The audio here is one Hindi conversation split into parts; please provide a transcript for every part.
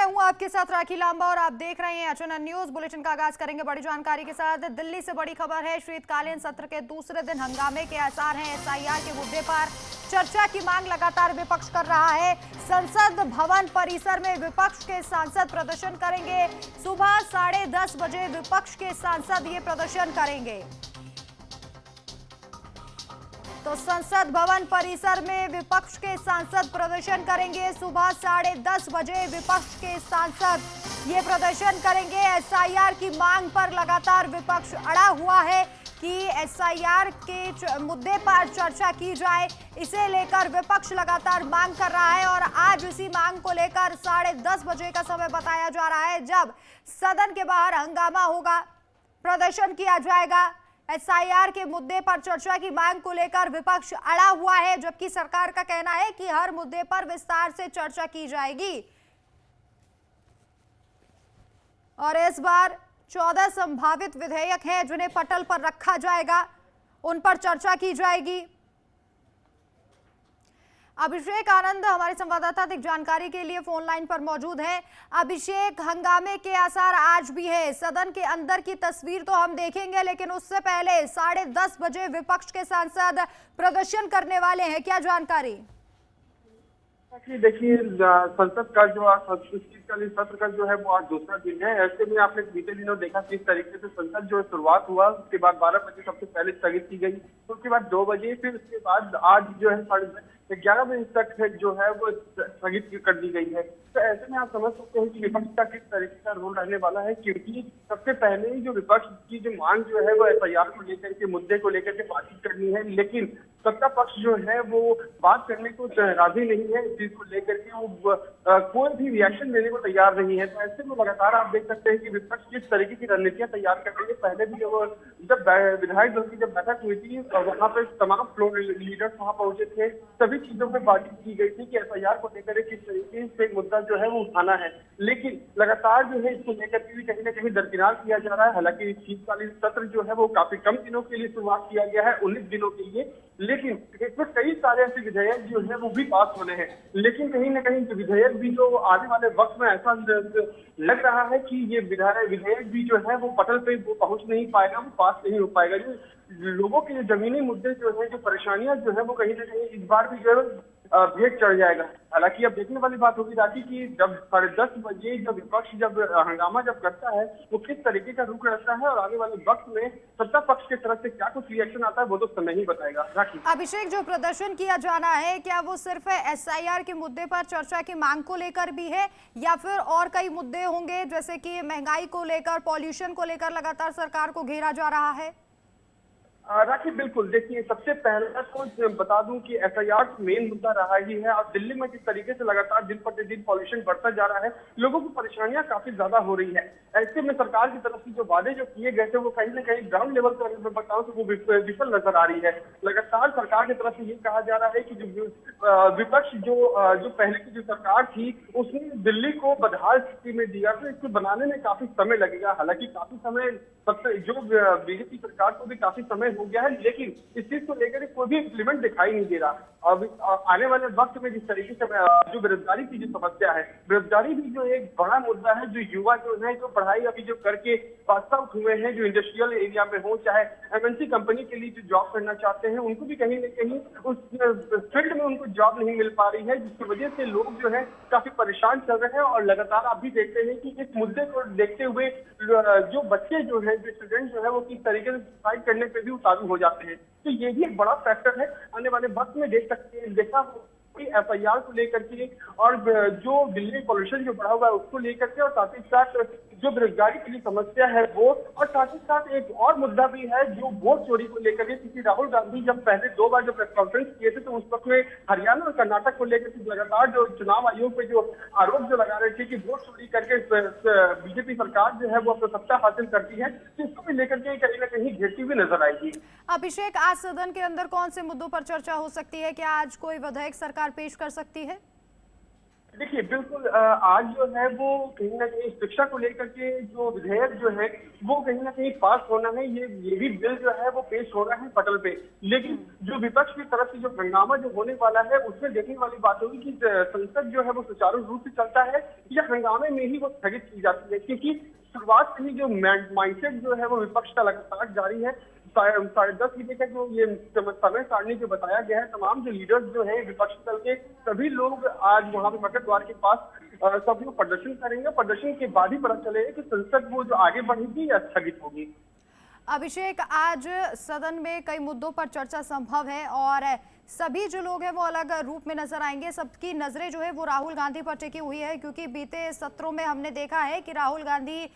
हूं आपके साथ राखी लांबा और आप देख रहे हैं एचएनएन न्यूज। बुलेटिन का आगाज करेंगे बड़ी जानकारी के साथ। दिल्ली से बड़ी खबर है। शीतकालीन सत्र के दूसरे दिन हंगामे के आसार हैं। एसआईआर के मुद्दे पर चर्चा की मांग लगातार विपक्ष कर रहा है। संसद भवन परिसर में विपक्ष के सांसद प्रदर्शन करेंगे। सुबह 10:30 बजे विपक्ष के सांसद ये प्रदर्शन करेंगे। तो संसद भवन परिसर में विपक्ष के सांसद प्रदर्शन करेंगे। सुबह 10:30 बजे विपक्ष के सांसद ये प्रदर्शन करेंगे। एसआईआर की मांग पर लगातार विपक्ष अड़ा हुआ है कि एसआईआर के मुद्दे पर चर्चा की जाए। इसे लेकर विपक्ष लगातार मांग कर रहा है और आज इसी मांग को लेकर 10:30 बजे का समय बताया जा रहा है जब सदन के बाहर हंगामा होगा, प्रदर्शन किया जाएगा। एसआईआर के मुद्दे पर चर्चा की मांग को लेकर विपक्ष अड़ा हुआ है, जबकि सरकार का कहना है कि हर मुद्दे पर विस्तार से चर्चा की जाएगी। और इस बार 14 संभावित विधेयक हैं जिन्हें पटल पर रखा जाएगा, उन पर चर्चा की जाएगी। अभिषेक आनंद हमारे संवाददाता अधिक जानकारी के लिए फोन लाइन पर मौजूद है। अभिषेक, हंगामे के आसार आज भी है। सदन के अंदर की तस्वीर तो हम देखेंगे, लेकिन उससे पहले 10:30 बजे विपक्ष के सांसद प्रदर्शन करने वाले हैं, क्या जानकारी? देखिए, संसद का जो आज शीतकालीन सत्र का जो है वो आज दूसरा दिन है। ऐसे में आपने बीते दिनों देखा किस तरीके से संसद जो शुरुआत हुआ, उसके बाद 12 बजे सबसे पहले स्थगित की गई, उसके बाद 2 बजे, फिर उसके बाद आज जो है 11:30 बजे तक जो है वो स्थगित कर दी गई है। तो ऐसे में आप समझ सकते हैं कि विपक्ष का किस तरीके का रोल रहने वाला है, क्योंकि सबसे पहले ही जो विपक्ष की जो मांग जो है वो एफआईआर को लेकर के, मुद्दे को लेकर के बातचीत करनी है, लेकिन सत्ता पक्ष जो है वो बात करने को राजी नहीं है। इस चीज को लेकर के वो कोई भी रिएक्शन देने को तैयार नहीं है। तो ऐसे में लगातार आप देख सकते हैं कि विपक्ष किस तरीके की रणनीतियां तैयार कर रही है। पहले भी जब विधायक दल की जब बैठक हुई थी, वहां पे तमाम फ्लोर लीडर्स वहां पहुंचे थे, सभी चीजों पर बातचीत की गई थी कि एफआईआर को लेकर किस तरीके से मुद्दा जो है वो उठाना है। लेकिन लगातार जो है इसको लेकर के भी कहीं ना कहीं दरकिनार किया जा रहा है। हालांकि शीतकालीन सत्र जो है वो काफी कम दिनों के लिए शुरुआत किया गया है, 19 दिनों के लिए, लेकिन इसमें कई सारे ऐसे विधेयक जो है वो भी पास होने हैं। लेकिन कहीं ना कहीं विधेयक भी जो आने वाले वक्त में ऐसा लग रहा है कि ये विधेयक भी जो है वो पटल पे वो पहुंच नहीं पाएगा, वो पास नहीं हो पाएगा। जो लोगों के जो जमीनी मुद्दे जो है, जो परेशानियां जो है वो कहीं ना कहीं इस बार भी जो है भेंट चढ़ जाएगा। हालांकि अब देखने वाली बात होगी राखी की जब 10:30 बजे जब विपक्ष जब हंगामा जब करता है वो किस तरीके का रुख रहता है और आने वाले वक्त में सत्ता पक्ष की तरफ से क्या कुछ रिएक्शन आता है वो तो समय ही बताएगा। राखी, अभिषेक, जो प्रदर्शन किया जाना है क्या वो सिर्फ एसआईआर के मुद्दे पर चर्चा की मांग को लेकर भी है या फिर और कई मुद्दे होंगे, जैसे कि महंगाई को लेकर, पॉल्यूशन को लेकर लगातार सरकार को घेरा जा रहा है? राखी, बिल्कुल। देखिए, सबसे पहले तो बता दूं कि एफआईआर मेन मुद्दा रहा ही है और दिल्ली में जिस तरीके से लगातार दिन प्रतिदिन पॉल्यूशन बढ़ता जा रहा है, लोगों की परेशानियां काफी ज्यादा हो रही है। ऐसे में सरकार की तरफ से जो वादे जो किए गए थे वो कहीं ना कहीं ग्राउंड लेवल पर मैं बताऊं तो वो विफल नजर आ रही है। लगातार सरकार की तरफ से ये कहा जा रहा है कि जो विपक्ष जो पहले की जो सरकार थी उसने दिल्ली को बदहाल स्थिति में दिया, तो इसको बनाने में काफी समय लगेगा। हालांकि काफी समय जो बीजेपी सरकार को भी काफी समय हो गया है, लेकिन इस चीज को लेकर कोई भी इम्प्लीमेंट दिखाई नहीं दे रहा। अब आने वाले वक्त में जिस तरीके से जो बेरोजगारी की जो समस्या है, बेरोजगारी भी जो एक बड़ा मुद्दा है। जो युवा जो है जो पढ़ाई अभी जो करके पास आउट हुए हैं, जो इंडस्ट्रियल एरिया में हो चाहे एमएनसी कंपनी के लिए जो जॉब करना चाहते हैं, उनको भी कहीं ना कहीं उस फील्ड में उनको जॉब नहीं मिल पा रही है, जिसकी वजह से लोग जो है काफी परेशान चल रहे हैं। और लगातार आप भी देखते हैं कि इस मुद्दे को देखते हुए जो बच्चे जो है, जो स्टूडेंट जो है वो किस तरीके से सुसाइड करने पे भी उतारू हो जाते हैं। तो ये भी एक बड़ा फैक्टर है। आने वाले वक्त में देखा एफआईआर को लेकर के और जो दिल्ली पॉल्यूशन जो बढ़ा हुआ है उसको लेकर के, और साथ ही साथ जो बेरोजगारी की समस्या है वो, और साथ ही साथ एक और मुद्दा भी है जो वोट चोरी को लेकर के। क्योंकि राहुल गांधी जब पहले 2 बार जो प्रेस कॉन्फ्रेंस किए थे तो उस वक्त में हरियाणा और कर्नाटक को लेकर लगातार जो चुनाव आयोग पे जो आरोप जो लगा रहे थे कि वोट चोरी करके बीजेपी सरकार जो है वो अपनी सत्ता हासिल करती है, तो इसको भी लेकर के कहीं ना कहीं घेरती हुई नजर आएगी। अभिषेक, आज सदन के अंदर कौन से मुद्दों पर चर्चा हो सकती है? क्या आज कोई विधेयक सरकार पेश कर सकती है? देखिए बिल्कुल आज जो है वो कहीं ना कहीं शिक्षा को लेकर के जो विधेयक जो है वो कहीं ना कहीं पास होना है, ये भी बिल जो है वो पेश हो रहा है पटल पे। लेकिन जो विपक्ष की तरफ से जो हंगामा जो होने वाला है उसमें देखने वाली बात होगी कि संसद जो है वो सुचारू रूप से चलता है या हंगामे में ही वो स्थगित की जाती है, क्योंकि शुरुआत से ही जो माइंडसेट जो है वो विपक्ष का लगातार जारी है। 10:30 बजे का जो ये समय सारणी जो बताया गया है, तमाम जो लीडर्स जो है विपक्षी दल के सभी लोग आज वहां पे प्रकट द्वार के पास सब लोग प्रदर्शन करेंगे। प्रदर्शन के बाद ही पता चलेगा कि संसद वो जो आगे बढ़ेगी या स्थगित होगी। अभिषेक, आज सदन में कई मुद्दों पर चर्चा संभव है और सभी जो लोग हैं वो अलग रूप में नजर आएंगे। सबकी नजरें जो है वो राहुल गांधी पर टिकी हुई है, क्योंकि बीते सत्रों में हमने देखा है कि राहुल गांधी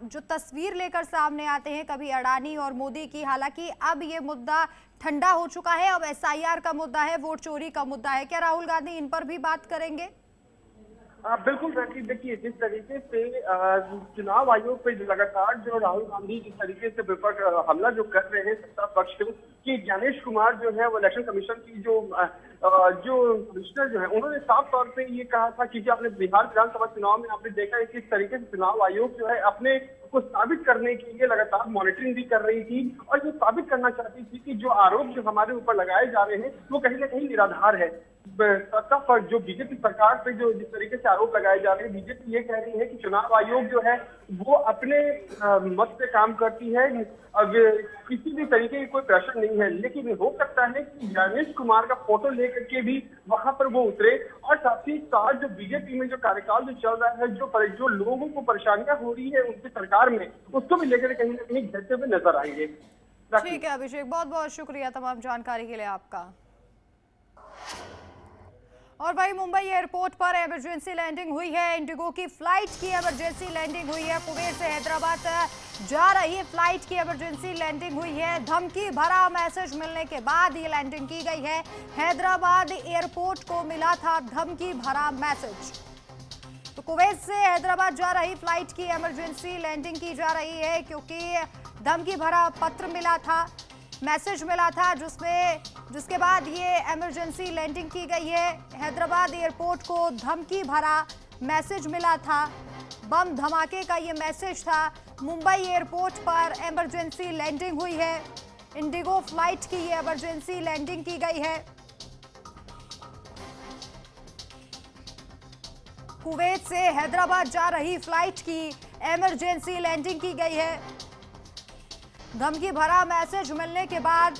जो तस्वीर लेकर सामने आते हैं, कभी अडानी और मोदी की। हालांकि अब ये मुद्दा ठंडा हो चुका है, अब एसआईआर का मुद्दा है, वोट चोरी का मुद्दा है। क्या राहुल गांधी इन पर भी बात करेंगे? बिल्कुल राखी, देखिए जिस तरीके से चुनाव आयोग पे लगातार जो राहुल गांधी जिस तरीके से विपक्ष हमला जो कर रहे हैं सत्ता पक्ष की, ज्ञानेश कुमार जो है वो इलेक्शन कमीशन की जो कमिश्नर जो है उन्होंने साफ तौर पे ये कहा था कि आपने बिहार विधानसभा चुनाव में आपने देखा है किस तरीके से चुनाव आयोग जो है अपने को साबित करने के लिए लगातार मॉनिटरिंग भी कर रही थी और ये साबित करना चाहती थी कि जो आरोप जो हमारे ऊपर लगाए जा रहे हैं वो कहीं ना कहीं निराधार है। सत्ता पर जो बीजेपी सरकार पे जो जिस तरीके से आरोप लगाए जा रहे हैं, बीजेपी ये कह रही है कि चुनाव आयोग जो है वो अपने मत से काम करती है, अब किसी भी तरीके की कोई प्रेशर नहीं है। लेकिन हो सकता है कि ज्ञानेश कुमार का फोटो लेकर के भी वहां पर वो उतरे और साथ ही साथ जो बीजेपी में जो कार्यकाल जो चल रहा है, जो लोगों को परेशानियां हो रही है उनकी सरकार में, उसको भी लेकर कहीं ना कहीं घटते हुए नजर आएंगे। ठीक है अभिषेक, बहुत बहुत शुक्रिया तमाम जानकारी के लिए आपका। और भाई मुंबई एयरपोर्ट पर इमरजेंसी लैंडिंग हुई है। इंडिगो की फ्लाइट की इमरजेंसी लैंडिंग हुई है। कुवैत से हैदराबाद जा रही फ्लाइट की इमरजेंसी लैंडिंग हुई है। धमकी भरा मैसेज मिलने के बाद ये लैंडिंग की गई है। हैदराबाद एयरपोर्ट को मिला था धमकी भरा मैसेज। तो कुवैत से हैदराबाद जा रही फ्लाइट की इमरजेंसी लैंडिंग की जा रही है, क्योंकि धमकी भरा पत्र मिला था, मैसेज मिला था, जिसके बाद ये इमरजेंसी लैंडिंग की गई है। हैदराबाद एयरपोर्ट को धमकी भरा मैसेज मिला था, बम धमाके का ये मैसेज था। मुंबई एयरपोर्ट पर इमरजेंसी लैंडिंग हुई है। इंडिगो फ्लाइट की ये इमरजेंसी लैंडिंग की गई है। कुवैत से हैदराबाद जा रही फ्लाइट की इमरजेंसी लैंडिंग की गई है। धमकी भरा मैसेज मिलने के बाद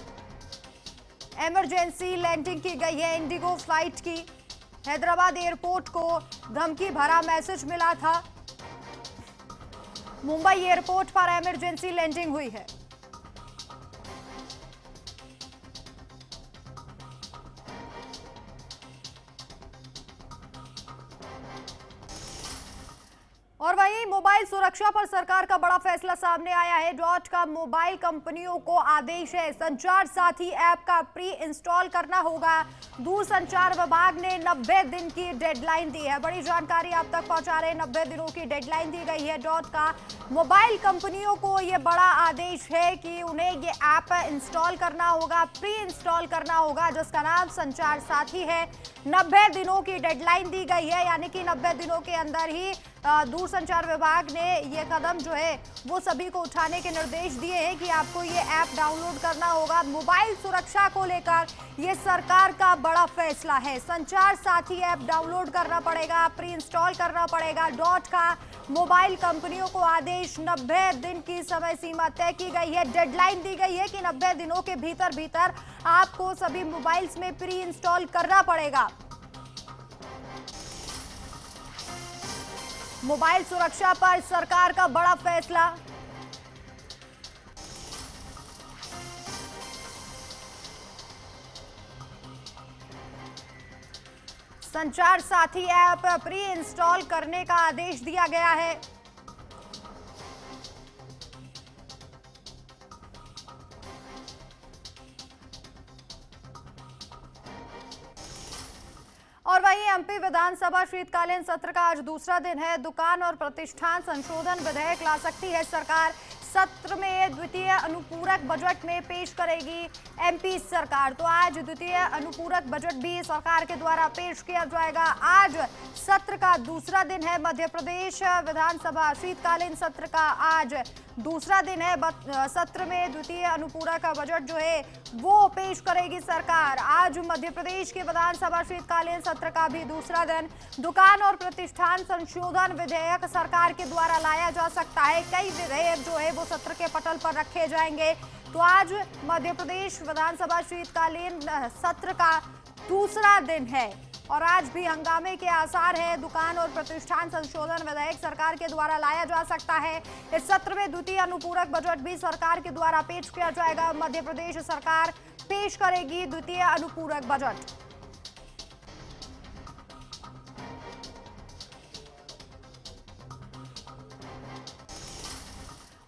इमरजेंसी लैंडिंग की गई है इंडिगो फ्लाइट की। हैदराबाद एयरपोर्ट को धमकी भरा मैसेज मिला था। मुंबई एयरपोर्ट पर इमरजेंसी लैंडिंग हुई है। और वहीं मोबाइल सुरक्षा पर सरकार का बड़ा फैसला सामने आया है। डॉट का मोबाइल कंपनियों को आदेश है, संचार साथी ऐप का प्री इंस्टॉल करना होगा। दूरसंचार विभाग ने 90 दिन की डेडलाइन दी है। बड़ी जानकारी आप तक पहुंचा रहे हैं, 90 दिनों की डेडलाइन दी गई है। डॉट का मोबाइल कंपनियों को ये बड़ा आदेश है कि उन्हें ये ऐप इंस्टॉल करना होगा, प्री इंस्टॉल करना होगा, जिसका नाम संचार साथी है। 90 दिनों की डेडलाइन दी गई है, यानी कि 90 दिनों के अंदर ही दूरसंचार विभाग ने ये कदम जो है वो सभी को उठाने के निर्देश दिए हैं कि आपको ये ऐप डाउनलोड करना होगा। मोबाइल सुरक्षा को लेकर ये सरकार का बड़ा फैसला है। संचार साथी ऐप डाउनलोड करना पड़ेगा, प्री इंस्टॉल करना पड़ेगा। डॉट का मोबाइल कंपनियों को आदेश, 90 दिन की समय सीमा तय की गई है, डेडलाइन दी गई है कि 90 दिनों के भीतर आपको सभी मोबाइल्स में प्री इंस्टॉल करना पड़ेगा। मोबाइल सुरक्षा पर सरकार का बड़ा फैसला। संचार साथी ऐप प्री इंस्टॉल करने का आदेश दिया गया है। और वहीं एमपी विधानसभा शीतकालीन सत्र का आज दूसरा दिन है। दुकान और प्रतिष्ठान संशोधन विधेयक ला सकती है सरकार। सत्र में द्वितीय अनुपूरक बजट में पेश करेगी एमपी सरकार। तो आज द्वितीय अनुपूरक बजट भी सरकार के द्वारा पेश किया जाएगा। आज सत्र का दूसरा दिन है। मध्य प्रदेश विधानसभा शीतकालीन सत्र का आज दूसरा दिन है। सत्र में द्वितीय अनुपूरक बजट जो है वो पेश करेगी सरकार। आज मध्य प्रदेश के विधानसभा शीतकालीन सत्र का भी दूसरा दिन। दुकान और प्रतिष्ठान संशोधन विधेयक सरकार के द्वारा लाया जा सकता है। कई विधेयक जो है वो सत्र के पटल पर रखे जाएंगे। तो आज मध्य प्रदेश विधानसभा शीतकालीन सत्र का दूसरा दिन है और आज भी हंगामे के आसार है। दुकान और प्रतिष्ठान संशोधन विधेयक सरकार के द्वारा लाया जा सकता है। इस सत्र में द्वितीय अनुपूरक बजट भी सरकार के द्वारा पेश किया जाएगा। मध्य प्रदेश सरकार पेश करेगी द्वितीय अनुपूरक बजट।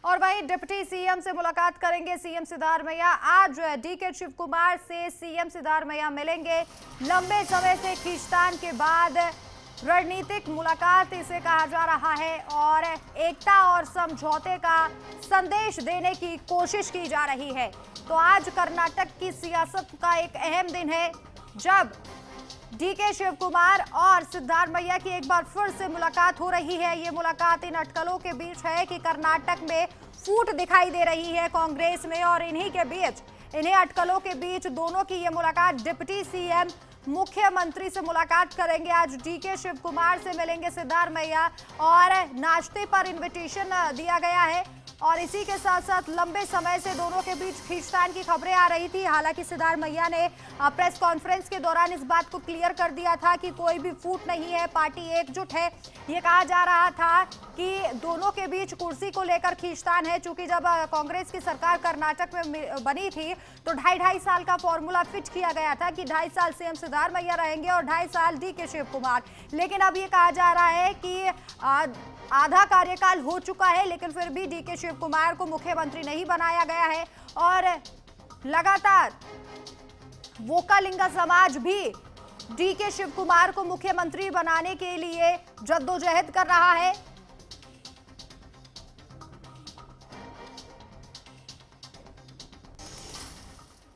और वहीं डिप्टी सीएम से मुलाकात करेंगे सीएम सिद्धारमैया। आज डीके शिव कुमार से सीएम सिद्धारमैया मिलेंगे। लंबे समय से खींचतान के बाद रणनीतिक मुलाकात इसे कहा जा रहा है और एकता और समझौते का संदेश देने की कोशिश की जा रही है। तो आज कर्नाटक की सियासत का एक अहम दिन है जब डीके शिव कुमार और सिद्धारमैया की एक बार फिर से मुलाकात हो रही है। ये मुलाकात इन अटकलों के बीच है कि कर्नाटक में फूट दिखाई दे रही है कांग्रेस में और इन्हीं अटकलों के बीच दोनों की ये मुलाकात। डिप्टी सीएम मुख्यमंत्री से मुलाकात करेंगे। आज डीके शिव कुमार से मिलेंगे सिद्धारमैया और नाश्ते पर इन्विटेशन दिया गया है। और इसी के साथ साथ लंबे समय से दोनों के बीच खींचतान की खबरें आ रही थी। हालांकि सिद्धारमैया ने प्रेस कॉन्फ्रेंस के दौरान इस बात को क्लियर कर दिया था कि कोई भी फूट नहीं है, पार्टी एकजुट है। ये कहा जा रहा था कि दोनों के बीच कुर्सी को लेकर खींचतान है। चूंकि जब कांग्रेस की सरकार कर्नाटक में बनी थी तो 2.5 साल का फॉर्मूला फिट किया गया था कि 2.5 साल सीएम सिद्धारमैया रहेंगे और 2.5 साल डीके शिव कुमार। लेकिन अब ये कहा जा रहा है कि आधा कार्यकाल हो चुका है लेकिन फिर भी डीके शिव कुमार को मुख्यमंत्री नहीं बनाया गया है। और लगातार वोकालिंगा समाज भी डीके शिव कुमार को मुख्यमंत्री बनाने के लिए जद्दोजहद कर रहा है।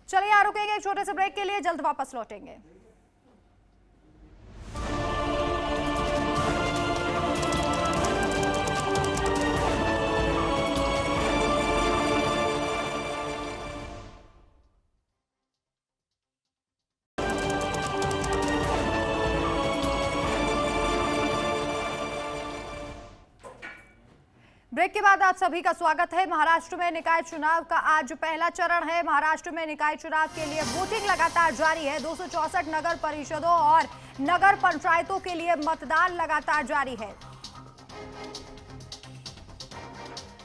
चलिए यहाँ रुकेंगे एक छोटे से ब्रेक के लिए, जल्द वापस लौटेंगे। ब्रेक के बाद आप सभी का स्वागत है। महाराष्ट्र में निकाय चुनाव का आज पहला चरण है। महाराष्ट्र में निकाय चुनाव के लिए वोटिंग लगातार जारी है। 264 नगर परिषदों और नगर पंचायतों के लिए मतदान लगातार जारी है।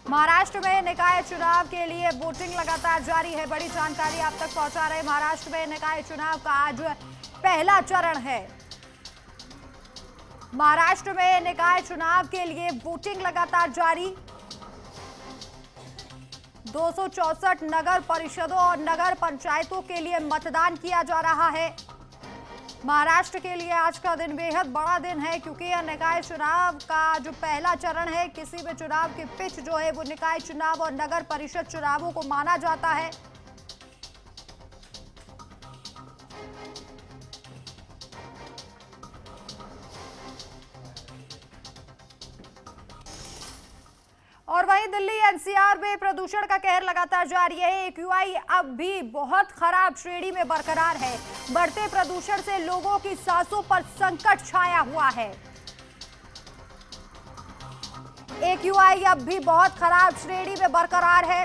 महाराष्ट्र में निकाय चुनाव के लिए वोटिंग लगातार जारी है। बड़ी जानकारी आप तक पहुंचा रहे हैं। महाराष्ट्र में निकाय चुनाव का आज पहला चरण है। महाराष्ट्र में निकाय चुनाव के लिए वोटिंग लगातार जारी। 264 नगर परिषदों और नगर पंचायतों के लिए मतदान किया जा रहा है। महाराष्ट्र के लिए आज का दिन बेहद बड़ा दिन है क्योंकि यह निकाय चुनाव का जो पहला चरण है। किसी भी चुनाव की पिच जो है वो निकाय चुनाव और नगर परिषद चुनावों को माना जाता है। और वहीं दिल्ली एनसीआर में प्रदूषण का कहर लगातार जारी है। एक्यूआई अब भी बहुत खराब श्रेणी में बरकरार है। बढ़ते प्रदूषण से लोगों की सांसों पर संकट छाया हुआ है। एक्यूआई अब भी बहुत खराब श्रेणी में बरकरार है।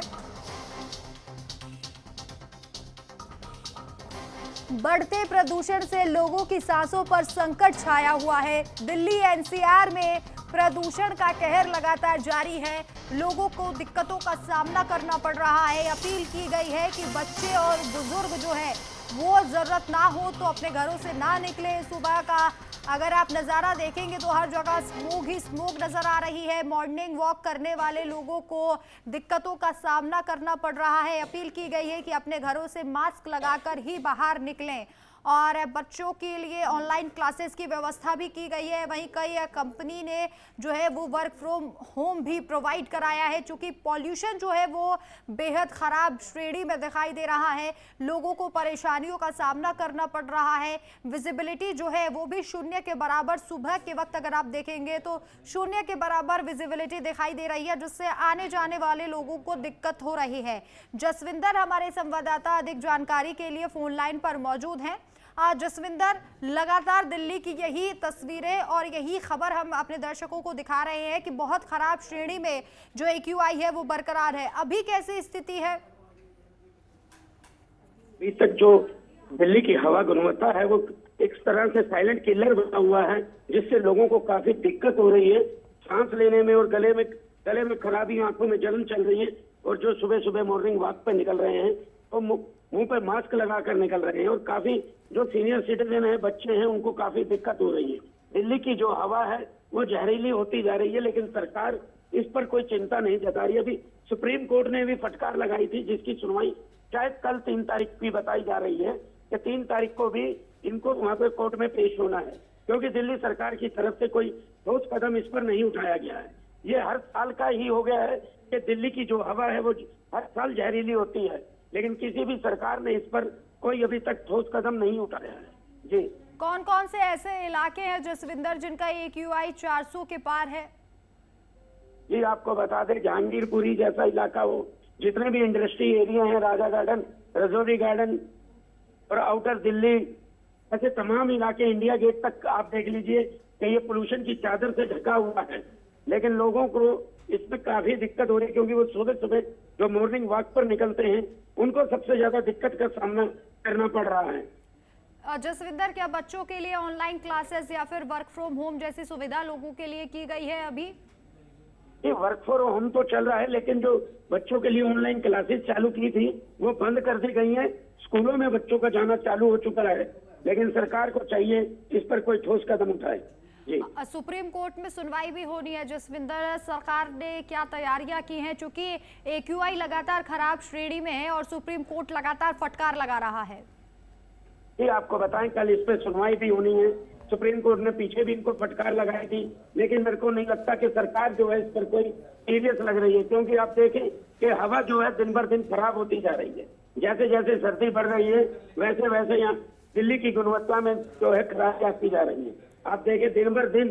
बढ़ते प्रदूषण से लोगों की सांसों पर संकट छाया हुआ है। दिल्ली एनसीआर में प्रदूषण का कहर लगातार जारी है। लोगों को दिक्कतों का सामना करना पड़ रहा है। अपील की गई है कि बच्चे और बुजुर्ग जो है वो जरूरत ना हो तो अपने घरों से ना निकले। सुबह का अगर आप नज़ारा देखेंगे तो हर जगह स्मोक ही स्मोक नजर आ रही है। मॉर्निंग वॉक करने वाले लोगों को दिक्कतों का सामना करना पड़ रहा है। अपील की गई है कि अपने घरों से मास्क लगाकर ही बाहर निकलें और बच्चों के लिए ऑनलाइन क्लासेस की व्यवस्था भी की गई है। वहीं कई कंपनी ने जो है वो वर्क फ्रॉम होम भी प्रोवाइड कराया है। चूंकि पॉल्यूशन जो है वो बेहद खराब श्रेणी में दिखाई दे रहा है, लोगों को परेशानियों का सामना करना पड़ रहा है। विजिबिलिटी जो है वो भी शून्य के बराबर, सुबह के वक्त अगर आप देखेंगे तो शून्य के बराबर विजिबिलिटी दिखाई दे रही है, जिससे आने जाने वाले लोगों को दिक्कत हो रही है। जसविंदर हमारे संवाददाता अधिक जानकारी के लिए फोन लाइन पर मौजूद हैं। जसविंदर, लगातार दिल्ली की यही तस्वीरें और यही खबर हम अपने दर्शकों को दिखा रहे हैं कि बहुत खराब श्रेणी में जो AQI है वो बरकरार है। अभी कैसी स्थिति है? अभी तक जो दिल्ली की हवा गुणवत्ता है वो एक तरह से साइलेंट किलर बना हुआ है, जिससे लोगों को काफी दिक्कत हो रही है सांस लेने में, और गले में खराबी, आंखों में जलन चल रही है। और जो सुबह सुबह मॉर्निंग वॉक पे निकल रहे हैं वो मुंह पे मास्क लगाकर निकल रहे हैं, और काफी जो सीनियर सिटीजन है, बच्चे हैं, उनको काफी दिक्कत हो रही है। दिल्ली की जो हवा है वो जहरीली होती जा रही है, लेकिन सरकार इस पर कोई चिंता नहीं जता रही। अभी सुप्रीम कोर्ट ने भी फटकार लगाई थी, जिसकी सुनवाई शायद कल 3 तारीख की बताई जा रही है कि 3 तारीख को भी इनको वहां पे कोर्ट में पेश होना है, क्योंकि दिल्ली सरकार की तरफ से कोई ठोस कदम इस पर नहीं उठाया गया है। ये हर साल का ही हो गया है कि दिल्ली की जो हवा है वो हर साल जहरीली होती है, लेकिन किसी भी सरकार ने इस पर कोई अभी तक ठोस कदम नहीं उठाया है। जी, कौन कौन से ऐसे इलाके हैं जसविंदर जिनका AQI 400 के पार है? जी, आपको बता दें, जहांगीरपुरी जैसा इलाका हो, जितने भी इंडस्ट्री एरिया हैं, राजा गार्डन, रजौरी गार्डन और आउटर दिल्ली, ऐसे तमाम इलाके, इंडिया गेट तक आप देख लीजिए कि ये पोल्यूशन की चादर से ढका हुआ है। लेकिन लोगों को इसमें काफी दिक्कत हो रही है, क्योंकि वो सुबह सुबह जो मॉर्निंग वॉक पर निकलते हैं उनको सबसे ज्यादा दिक्कत का सामना करना पड़ रहा है। जसविंदर, क्या बच्चों के लिए ऑनलाइन क्लासेस या फिर वर्क फ्रॉम होम जैसी सुविधा लोगों के लिए की गई है? अभी ये वर्क फ्रॉम होम तो चल रहा है, लेकिन जो बच्चों के लिए ऑनलाइन क्लासेस चालू की थी वो बंद कर दी गई हैं। स्कूलों में बच्चों का जाना चालू हो चुका है, लेकिन सरकार को चाहिए इस पर कोई ठोस कदम उठाए। जी, सुप्रीम कोर्ट में सुनवाई भी होनी है। जसविंदर, सरकार ने क्या तैयारियां की हैं? चूंकि AQI लगातार खराब श्रेणी में है और सुप्रीम कोर्ट लगातार फटकार लगा रहा है। ये आपको बताएं, कल इस पे सुनवाई भी होनी है। सुप्रीम कोर्ट ने पीछे भी इनको फटकार लगाई थी, लेकिन मेरे को नहीं लगता कि सरकार जो है इस पर कोई सीरियस लग रही है, क्योंकि आप देखें कि हवा जो है दिन भर दिन खराब होती जा रही है। जैसे जैसे सर्दी बढ़ रही है वैसे वैसे यहाँ दिल्ली की गुणवत्ता में जो है खराबी आती जा रही है। आप देखें, दिन भर दिन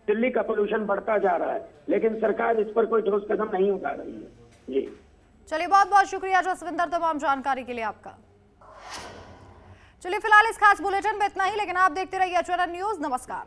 दिल्ली का पोल्यूशन बढ़ता जा रहा है, लेकिन सरकार इस पर कोई ठोस कदम नहीं उठा रही है। जी, चलिए, बहुत बहुत शुक्रिया जसविंदर तमाम जानकारी के लिए आपका। चलिए, फिलहाल इस खास बुलेटिन में इतना ही, लेकिन आप देखते रहिए HNN न्यूज़। नमस्कार।